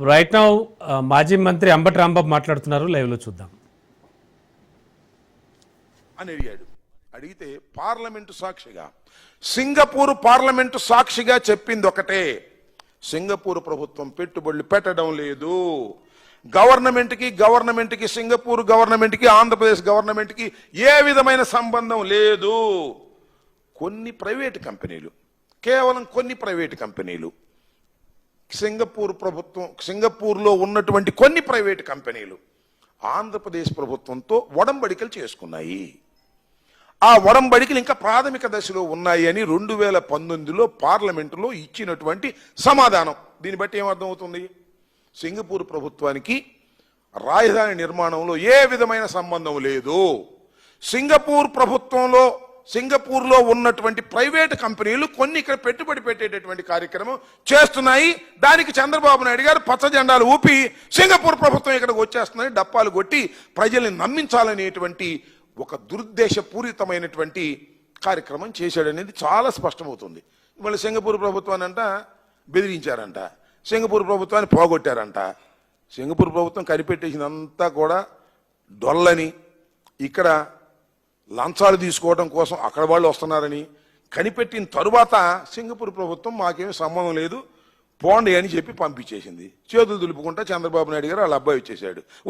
Right now మాజీ మంత్రి అంబటి రాంబాబు మాట్లాడుతున్నారు, లైవ్ లో చూద్దాం. అని అడిగితే పార్లమెంటు సాక్షిగా సింగపూర్ పార్లమెంటు సాక్షిగా చెప్పింది ఒకటే, సింగపూర్ ప్రభుత్వం పెట్టుబడులు పెట్టడం లేదు. గవర్నమెంట్కి సింగపూర్ గవర్నమెంట్కి ఆంధ్రప్రదేశ్ గవర్నమెంట్కి ఏ విధమైన సంబంధం లేదు. కొన్ని ప్రైవేటు కంపెనీలు, కేవలం కొన్ని ప్రైవేటు కంపెనీలు, సింగపూర్లో ఉన్నటువంటి కొన్ని ప్రైవేటు కంపెనీలు ఆంధ్రప్రదేశ్ ప్రభుత్వంతో ఒడంబడికలు చేసుకున్నాయి. ఆ ఒడంబడికలు ఇంకా ప్రాథమిక దశలో ఉన్నాయి అని 2019లో పార్లమెంటులో ఇచ్చినటువంటి సమాధానం. దీన్ని బట్టి ఏమర్థం అవుతుంది? సింగపూర్ ప్రభుత్వానికి రాజధాని నిర్మాణంలో ఏ విధమైన సంబంధం లేదు. సింగపూర్లో ఉన్నటువంటి ప్రైవేటు కంపెనీలు కొన్ని ఇక్కడ పెట్టుబడి పెట్టేటటువంటి కార్యక్రమం చేస్తున్నాయి. దానికి చంద్రబాబు నాయుడు గారు పచ్చ జెండాలు ఊపి సింగపూర్ ప్రభుత్వం ఇక్కడికి వచ్చేస్తుందని డప్పాలు కొట్టి ప్రజల్ని నమ్మించాలనేటువంటి ఒక దురుద్దేశపూరితమైనటువంటి కార్యక్రమం చేశాడనేది చాలా స్పష్టమవుతుంది. మళ్ళీ సింగపూర్ ప్రభుత్వాన్ని అంట బెదిరించారంట, సింగపూర్ ప్రభుత్వాన్ని పోగొట్టారంట. సింగపూర్ ప్రభుత్వం కనిపెట్టేసినంతా కూడా డొల్లని, ఇక్కడ లంచాలు తీసుకోవడం కోసం అక్కడ వాళ్ళు వస్తున్నారని కనిపెట్టిన తరువాత సింగపూర్ ప్రభుత్వం మాకేమీ సంబంధం లేదు పోండి అని చెప్పి పంపించేసింది. చేతులు దులుపుకుంటా చంద్రబాబు నాయుడు గారు వాళ్ళ అబ్బాయి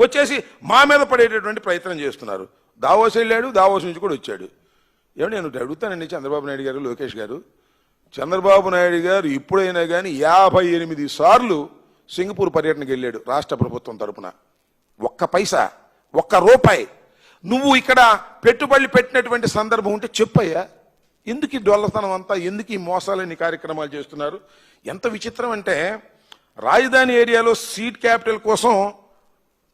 వచ్చేసి మా మీద పడేటటువంటి ప్రయత్నం చేస్తున్నారు. దావోస్ వెళ్ళాడు, దావోస్ నుంచి కూడా వచ్చాడు. ఏమన్నా నేను అడుగుతానండి చంద్రబాబు నాయుడు గారు, లోకేష్ గారు, చంద్రబాబు నాయుడు గారు ఇప్పుడైనా కానీ 58 సార్లు సింగపూర్ పర్యటనకు వెళ్ళాడు రాష్ట్ర ప్రభుత్వం తరఫున. ఒక్క పైసా, ఒక్క రూపాయి నువ్వు ఇక్కడ పెట్టుబడులు పెట్టినటువంటి సందర్భం ఉంటే చెప్పయ్యా. ఎందుకు ఈ డొల్లతనం అంతా, ఎందుకు ఈ మోసాలని కార్యక్రమాలు చేస్తున్నారు? ఎంత విచిత్రం అంటే, రాజధాని ఏరియాలో సీట్ క్యాపిటల్ కోసం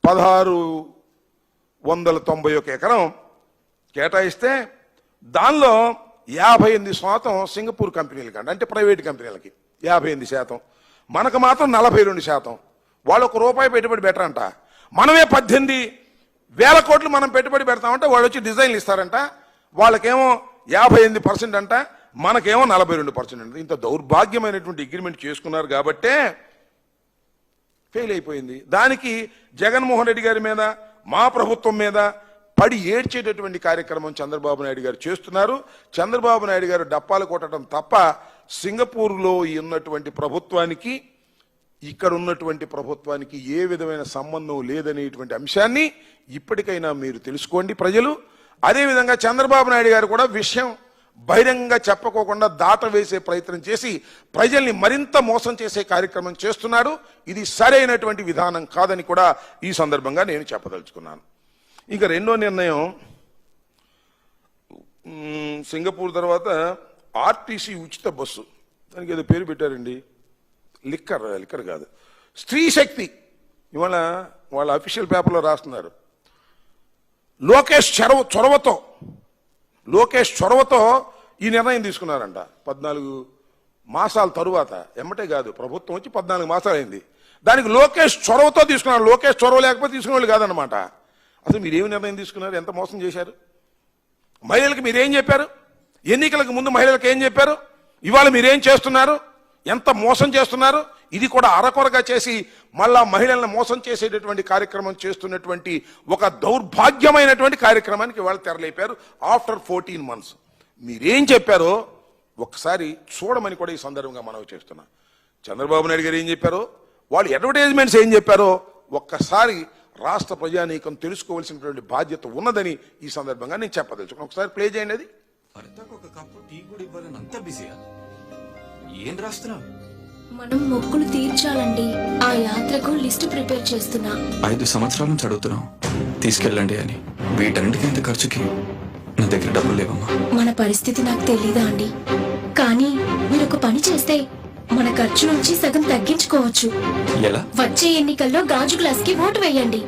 1691 ఎకరం కేటాయిస్తే దానిలో 58% సింగపూర్ కంపెనీలకి అంటే ప్రైవేట్ కంపెనీలకి 58%, మనకు మాత్రం 42%. వాళ్ళు ₹1 పెట్టుబడి పెట్టరంట. మనమే 18,000 కోట్లు మనం పెట్టుబడి పెడతామంటే వాళ్ళు వచ్చి డిజైన్లు ఇస్తారంట. వాళ్ళకేమో 58% అంట, మనకేమో 42% అంట. ఇంత దౌర్భాగ్యమైనటువంటి అగ్రిమెంట్ చేసుకున్నారు కాబట్టే ఫెయిల్ అయిపోయింది. దానికి జగన్మోహన్ రెడ్డి గారి మీద, మా ప్రభుత్వం మీద పడి ఏడ్చేటటువంటి కార్యక్రమం చంద్రబాబు నాయుడు గారు చేస్తున్నారు. చంద్రబాబు నాయుడు గారు డప్పాలు కొట్టడం తప్ప సింగపూర్లో ఉన్నటువంటి ప్రభుత్వానికి ఇక్కడ ఉన్నటువంటి ప్రభుత్వానికి ఏ విధమైన సంబంధం లేదనేటువంటి అంశాన్ని ఇప్పటికైనా మీరు తెలుసుకోండి ప్రజలు. అదేవిధంగా చంద్రబాబు నాయుడు గారు కూడా విషయం బహిరంగంగా చెప్పుకోకుండా దాట వేసే ప్రయత్నం చేసి ప్రజల్ని మరింత మోసం చేసే కార్యక్రమం చేస్తున్నాడు. ఇది సరైనటువంటి విధానం కాదని కూడా ఈ సందర్భంగా నేను చెప్పదలుచుకున్నాను. ఇంకా రెండో నిర్ణయం, సింగపూర్ తర్వాత ఆర్టీసీ ఉచిత బస్సు, దానికి ఏదో పేరు పెట్టారండి, లిక్కర్ కాదు, స్త్రీ శక్తి. ఇవాళ వాళ్ళ అఫీషియల్ పేపర్లో రాస్తున్నారు. లోకేష్ చొరవతో ఈ నిర్ణయం తీసుకున్నారంట. 14 మాసాల తరువాత, ఎమ్మటే కాదు, ప్రభుత్వం వచ్చి 14 మాసాలు అయింది. దానికి లోకేష్ చొరవతో తీసుకున్నారు. లోకేష్ చొరవ లేకపోతే తీసుకునే వాళ్ళు కాదనమాట. అసలు మీరేమి నిర్ణయం తీసుకున్నారు? ఎంత మోసం చేశారు? మహిళలకు మీరేం చెప్పారు? ఎన్నికలకు ముందు మహిళలకు ఏం చెప్పారు? ఇవాళ మీరేం చేస్తున్నారు? ఎంత మోసం చేస్తున్నారు? ఇది కూడా అరకొరగా చేసి మళ్ళా మహిళలను మోసం చేసేటటువంటి కార్యక్రమం చేస్తున్నటువంటి ఒక దౌర్భాగ్యమైనటువంటి కార్యక్రమానికి ఇవాళ తెరలేపారు. ఆఫ్టర్ 14 months మీరేం చెప్పారో ఒకసారి చూడమని కూడా ఈ సందర్భంగా మనవి చేస్తున్నా. చంద్రబాబు నాయుడు గారు ఏం చెప్పారో, వాళ్ళు అడ్వర్టైజ్మెంట్స్ ఏం చెప్పారో ఒక్కసారి రాష్ట్ర ప్రజానీకం తెలుసుకోవాల్సినటువంటి బాధ్యత ఉన్నదని ఈ సందర్భంగా నేను చెప్పదలుచుకున్నాను. ఒకసారి ప్లే చేయండి. అది ఒక కప్పు టీ కూడా ఇవ్వాలని అంత బిజీయా? ఏం రాస్తున్నావు? మనం మొక్కులు తీర్చాలండి. ఆ యాత్రకు లిస్ట్ ప్రిపేర్ చేస్తున్నా. 5 సంవత్సరాల నుంచి అడుగుతున్నాం తీసుకెళ్ళండి అని. వీటన్నిటికీ ఇంత ఖర్చుకి నా దగ్గర డబ్బులు లేవమ్మా. మన పరిస్థితి నాకు తెలీదా అండి? కానీ మీరు ఒక పని చేస్తే మన ఖర్చు నుంచి సగం తగ్గించుకోవచ్చు. ఎలా? వచ్చే ఎన్నికల్లో గాజు గ్లాస్ కి ఓటు వేయండి.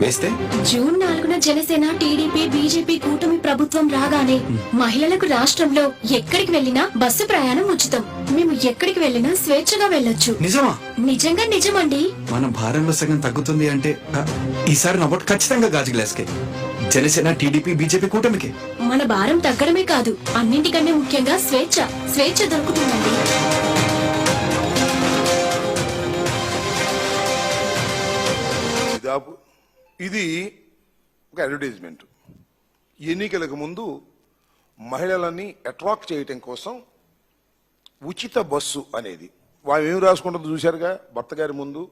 వేస్తే జూన్ 4న జనసేన, టీడీపీ, బీజేపీ కూటమి ప్రభుత్వం రాగానే మహిళలకు రాష్ట్రంలో ఎక్కడికి వెళ్ళినా బస్సు ప్రయాణం ఉచితం. మేము ఎక్కడికి వెళ్ళినా స్వేచ్ఛగా వెళ్ళొచ్చు. నిజమా? నిజంగా నిజమండి. మన భారంలో సగం తగ్గుతుంది అంటే ఈసారి నా ఓటు ఖచ్చితంగా గాజు గ్లాస్ కే. జనసేన, టీడీపీ, బీజేపీ కూటమికి. మన భారం తగ్గడమే కాదు, అన్నింటికన్నా ముఖ్యంగా స్వేచ్ఛ దొరుకుతుందండి. ఇది ఒక అడ్వర్టైజ్మెంట్. ఎన్నికలకు ముందు మహిళలని అట్రాక్ట్ చేయటం కోసం ఉచిత బస్సు అనేది వాళ్ళు ఏం రాసుకుంటుందో చూశారుగా భర్త గారి ముందు